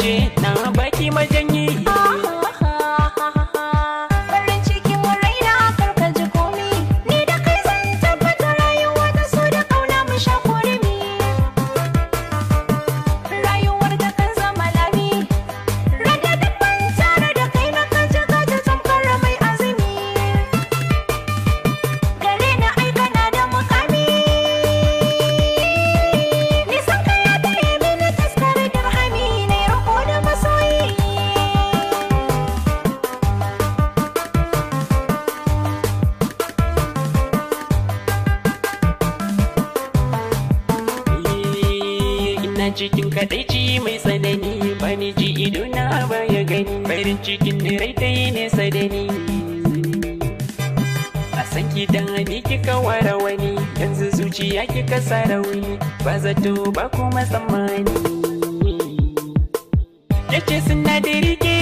ce na baki majanyi. Farin cikin raina karka ji komi, ni da kai zan tabbata rayuwa ta so da kauna mu sha kurmi. Rayuwar da kan zama lami, rada duk ban tare da kai na kaji gaji tamkar mai azumi. Gare na aikana da mukami, nisan ka ya tare mini taskar dirhami na riko da masoyi. Ina cikin kadaici mai tsanani, bani ji ido na baya gani, farin cikin da rai ta yi nesa da ni. A san ki dan ni kika ware wani, yanzu zuciya kika sa rauni, ba zato ba kuma tsammani. Yace sinadari ke